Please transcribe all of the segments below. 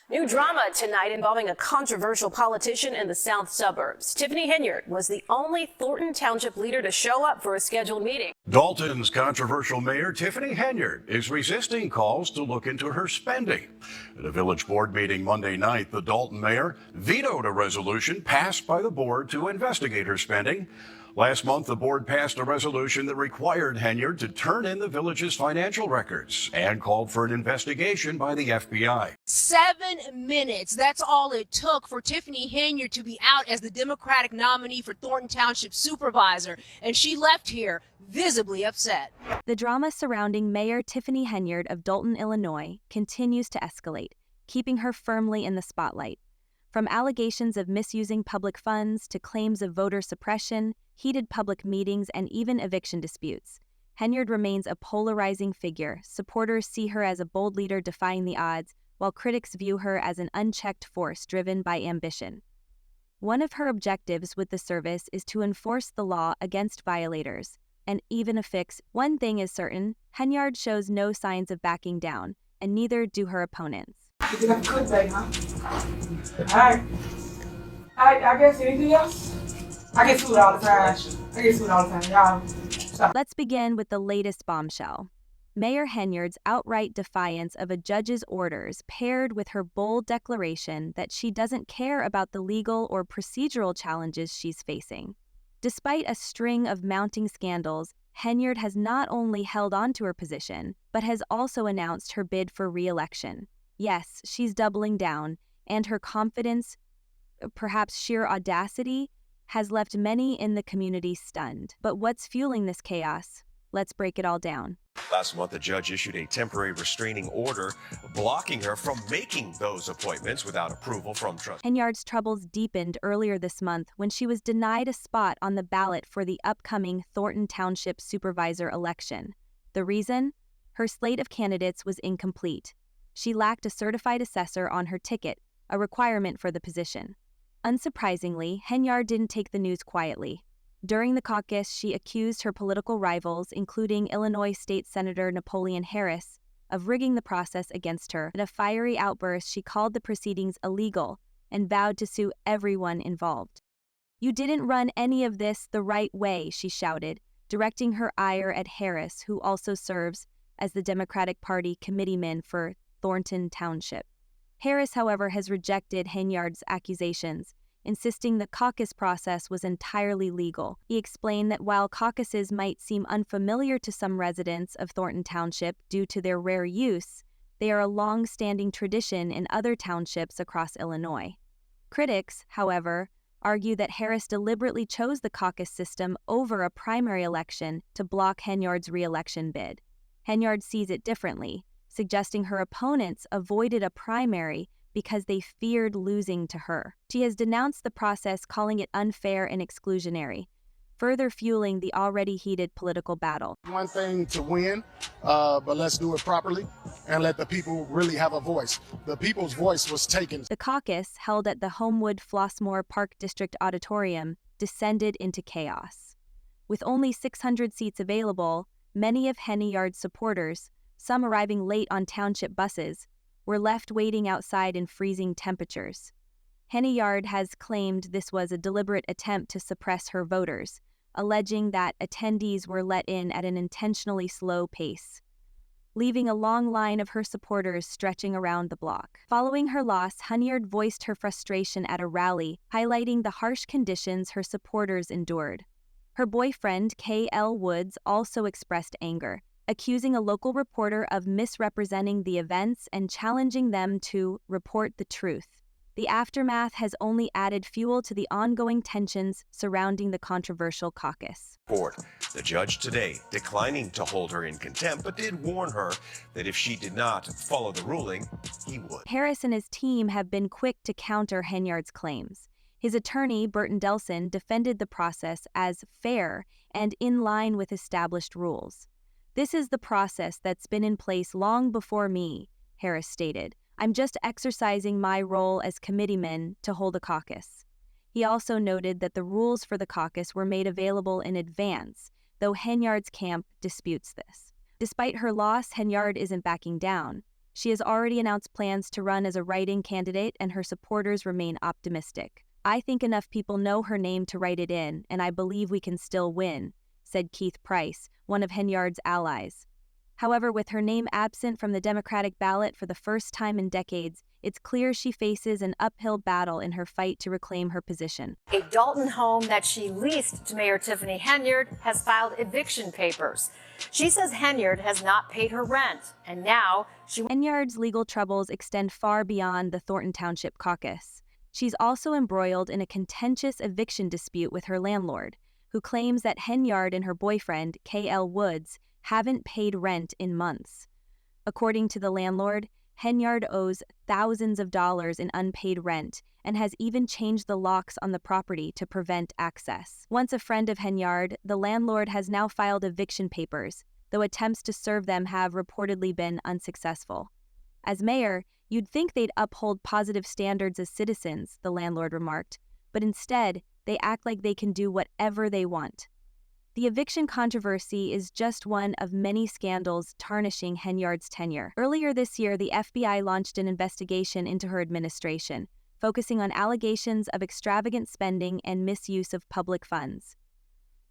New drama tonight involving a controversial politician in the south suburbs. Tiffany Henyard was the only Thornton Township leader to show up for a scheduled meeting. Dalton's controversial Mayor Tiffany Henyard is resisting calls to look into her spending. At a village board meeting Monday night, the Dalton mayor vetoed a resolution passed by the board to investigate her spending. Last month, the board passed a resolution that required Henyard to turn in the village's financial records and called for an investigation by the FBI. 7 minutes. That's all it took for Tiffany Henyard to be out as the Democratic nominee for Thornton Township supervisor, and she left here visibly upset. The drama surrounding Mayor Tiffany Henyard of Dalton, Illinois, continues to escalate, keeping her firmly in the spotlight. From allegations of misusing public funds to claims of voter suppression, heated public meetings, and even eviction disputes, Henyard remains a polarizing figure. Supporters see her as a bold leader defying the odds, while critics view her as an unchecked force driven by ambition. One of her objectives with the service is to enforce the law against violators, and even affix. One thing is certain, Henyard shows no signs of backing down, and neither do her opponents. Is it a good day, huh? Alright. I guess anything else? I get food all the time. Y'all. Stop. Let's begin with the latest bombshell. Mayor Henyard's outright defiance of a judge's orders, paired with her bold declaration that she doesn't care about the legal or procedural challenges she's facing. Despite a string of mounting scandals, Henyard has not only held on to her position, but has also announced her bid for re-election. Yes, she's doubling down, and her confidence, perhaps sheer audacity, has left many in the community stunned. But what's fueling this chaos? Let's break it all down. Last month, a judge issued a temporary restraining order blocking her from making those appointments without approval from trustees. Henyard's troubles deepened earlier this month when she was denied a spot on the ballot for the upcoming Thornton Township supervisor election. The reason? Her slate of candidates was incomplete. She lacked a certified assessor on her ticket, a requirement for the position. Unsurprisingly, Henyard didn't take the news quietly. During the caucus, she accused her political rivals, including Illinois State Senator Napoleon Harris, of rigging the process against her. In a fiery outburst, she called the proceedings illegal and vowed to sue everyone involved. "You didn't run any of this the right way," she shouted, directing her ire at Harris, who also serves as the Democratic Party committeeman for Thornton Township. Harris, however, has rejected Henyard's accusations, insisting the caucus process was entirely legal. He explained that while caucuses might seem unfamiliar to some residents of Thornton Township due to their rare use, they are a long-standing tradition in other townships across Illinois. Critics, however, argue that Harris deliberately chose the caucus system over a primary election to block Henyard's re-election bid. Henyard sees it differently, suggesting her opponents avoided a primary because they feared losing to her. She has denounced the process, calling it unfair and exclusionary, further fueling the already heated political battle. One thing to win, but let's do it properly and let the people really have a voice. The people's voice was taken. The caucus, held at the Homewood Flossmoor Park District Auditorium, descended into chaos. With only 600 seats available, many of Henyard's supporters, some arriving late on township buses, were left waiting outside in freezing temperatures. Henyard has claimed this was a deliberate attempt to suppress her voters, alleging that attendees were let in at an intentionally slow pace, leaving a long line of her supporters stretching around the block. Following her loss, Henyard voiced her frustration at a rally, highlighting the harsh conditions her supporters endured. Her boyfriend, K.L. Woods, also expressed anger, accusing a local reporter of misrepresenting the events and challenging them to report the truth. The aftermath has only added fuel to the ongoing tensions surrounding the controversial caucus. The judge today declining to hold her in contempt, but did warn her that if she did not follow the ruling, he would. Harris and his team have been quick to counter Henyard's claims. His attorney, Burton Delson, defended the process as fair and in line with established rules. "This is the process that's been in place long before me," Harris stated. "I'm just exercising my role as committeeman to hold a caucus." He also noted that the rules for the caucus were made available in advance, though Henyard's camp disputes this. Despite her loss, Henyard isn't backing down. She has already announced plans to run as a write-in candidate, and her supporters remain optimistic. "I think enough people know her name to write it in, and I believe we can still win," said Keith Price, one of Henyard's allies. However, with her name absent from the Democratic ballot for the first time in decades, it's clear she faces an uphill battle in her fight to reclaim her position. A Dalton home that she leased to Mayor Tiffany Henyard has filed eviction papers. She says Henyard has not paid her rent, and now Henyard's legal troubles extend far beyond the Thornton Township caucus. She's also embroiled in a contentious eviction dispute with her landlord, who claims that Henyard and her boyfriend, K.L. Woods, haven't paid rent in months. According to the landlord, Henyard owes thousands of dollars in unpaid rent and has even changed the locks on the property to prevent access. Once a friend of Henyard, the landlord has now filed eviction papers, though attempts to serve them have reportedly been unsuccessful. As mayor, you'd think they'd uphold positive standards as citizens, the landlord remarked, but instead, they act like they can do whatever they want. The eviction controversy is just one of many scandals tarnishing Henyard's tenure. Earlier this year, the FBI launched an investigation into her administration, focusing on allegations of extravagant spending and misuse of public funds.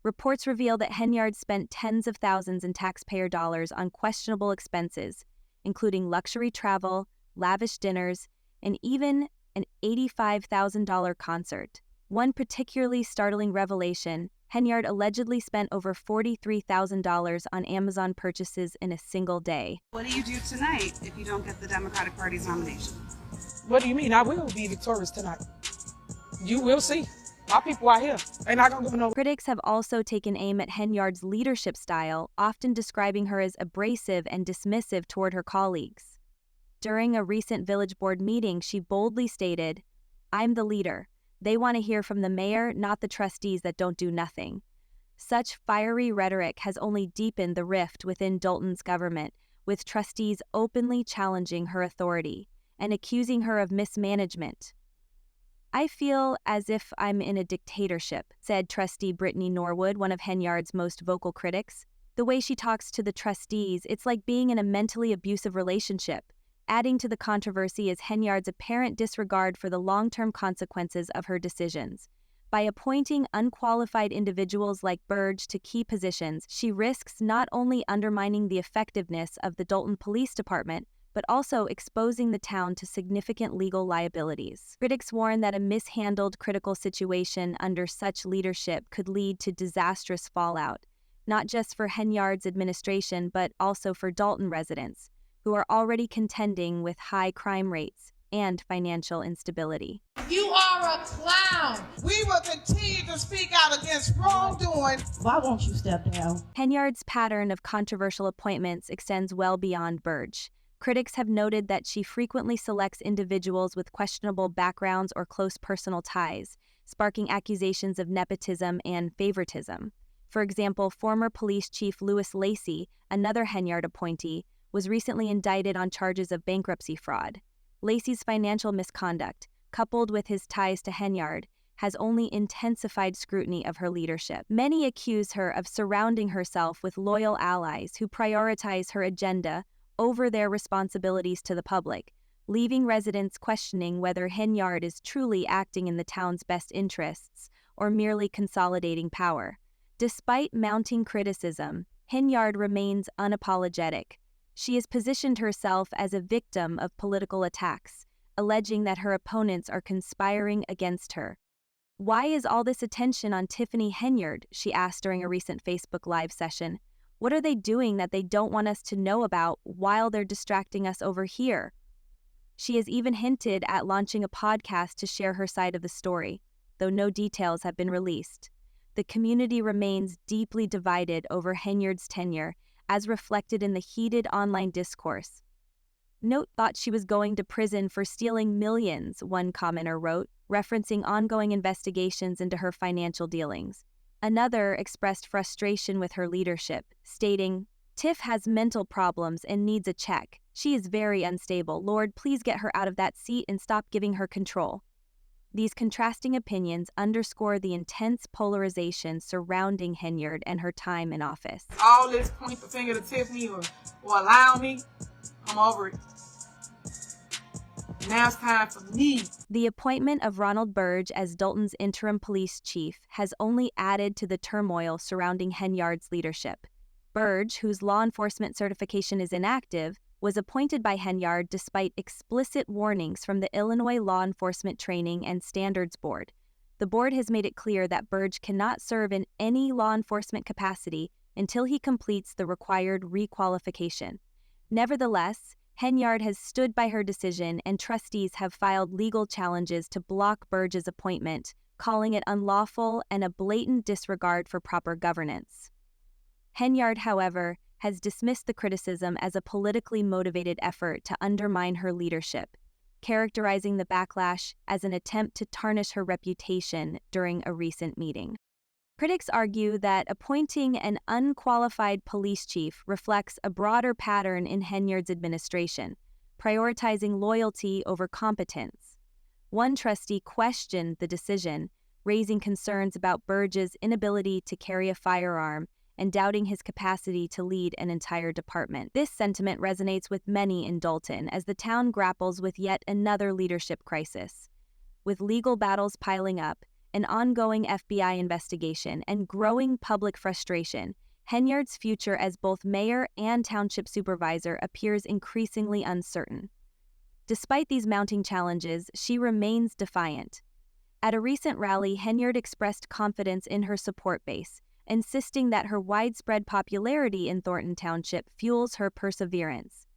Reports reveal that Henyard spent tens of thousands in taxpayer dollars on questionable expenses, including luxury travel, lavish dinners, and even an $85,000 concert. One particularly startling revelation: Henyard allegedly spent over $43,000 on Amazon purchases in a single day. What do you do tonight if you don't get the Democratic Party's nomination? What do you mean? I will be victorious tonight. You will see. My people are here. They're not gonna go nowhere. Critics have also taken aim at Henyard's leadership style, often describing her as abrasive and dismissive toward her colleagues. During a recent village board meeting, she boldly stated, "I'm the leader. They want to hear from the mayor, not the trustees that don't do nothing." Such fiery rhetoric has only deepened the rift within Dalton's government, with trustees openly challenging her authority and accusing her of mismanagement. "I feel as if I'm in a dictatorship," said trustee Brittany Norwood, one of Henyard's most vocal critics. "The way she talks to the trustees, it's like being in a mentally abusive relationship." Adding to the controversy is Henyard's apparent disregard for the long-term consequences of her decisions. By appointing unqualified individuals like Burge to key positions, she risks not only undermining the effectiveness of the Dalton Police Department, but also exposing the town to significant legal liabilities. Critics warn that a mishandled critical situation under such leadership could lead to disastrous fallout, not just for Henyard's administration, but also for Dalton residents, who are already contending with high crime rates and financial instability. You are a clown. We will continue to speak out against wrongdoing. Why won't you step down? Henyard's pattern of controversial appointments extends well beyond Burge. Critics have noted that she frequently selects individuals with questionable backgrounds or close personal ties, sparking accusations of nepotism and favoritism. For example, former police chief Louis Lacey, another Henyard appointee, was recently indicted on charges of bankruptcy fraud. Lacey's financial misconduct, coupled with his ties to Henyard, has only intensified scrutiny of her leadership. Many accuse her of surrounding herself with loyal allies who prioritize her agenda over their responsibilities to the public, leaving residents questioning whether Henyard is truly acting in the town's best interests or merely consolidating power. Despite mounting criticism, Henyard remains unapologetic. She has positioned herself as a victim of political attacks, alleging that her opponents are conspiring against her. "Why is all this attention on Tiffany Henyard?" she asked during a recent Facebook Live session. "What are they doing that they don't want us to know about while they're distracting us over here?" She has even hinted at launching a podcast to share her side of the story, though no details have been released. The community remains deeply divided over Henyard's tenure, as reflected in the heated online discourse. "Note thought she was going to prison for stealing millions," one commenter wrote, referencing ongoing investigations into her financial dealings. Another expressed frustration with her leadership, stating, "Tiff has mental problems and needs a check. She is very unstable. Lord, please get her out of that seat and stop giving her control." These contrasting opinions underscore the intense polarization surrounding Henyard and her time in office. All this point the finger to Tiffany or allow me, I'm over it. Now it's time for me. The appointment of Ronald Burge as Dalton's interim police chief has only added to the turmoil surrounding Henyard's leadership. Burge, whose law enforcement certification is inactive, was appointed by Henyard despite explicit warnings from the Illinois Law Enforcement Training and Standards Board. The board has made it clear that Burge cannot serve in any law enforcement capacity until he completes the required requalification. Nevertheless, Henyard has stood by her decision, and trustees have filed legal challenges to block Burge's appointment, calling it unlawful and a blatant disregard for proper governance. Henyard, however, has dismissed the criticism as a politically motivated effort to undermine her leadership, characterizing the backlash as an attempt to tarnish her reputation during a recent meeting. Critics argue that appointing an unqualified police chief reflects a broader pattern in Henyard's administration, prioritizing loyalty over competence. One trustee questioned the decision, raising concerns about Burge's inability to carry a firearm and doubting his capacity to lead an entire department. This sentiment resonates with many in Dalton as the town grapples with yet another leadership crisis. With legal battles piling up, an ongoing FBI investigation, and growing public frustration, Henyard's future as both mayor and township supervisor appears increasingly uncertain. Despite these mounting challenges, she remains defiant. At a recent rally, Henyard expressed confidence in her support base, insisting that her widespread popularity in Thornton Township fuels her perseverance.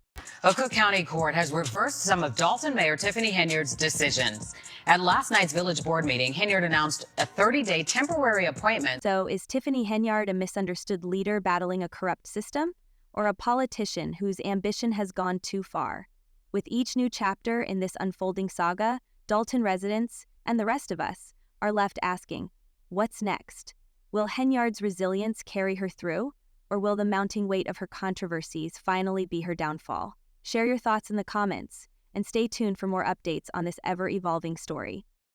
A Cook County court has reversed some of Dalton Mayor Tiffany Henyard's decisions. At last night's village board meeting, Henyard announced a 30-day temporary appointment. So, is Tiffany Henyard a misunderstood leader battling a corrupt system, or a politician whose ambition has gone too far? With each new chapter in this unfolding saga, Dalton residents, and the rest of us, are left asking, what's next? Will Henyard's resilience carry her through? Or will the mounting weight of her controversies finally be her downfall? Share your thoughts in the comments, and stay tuned for more updates on this ever-evolving story.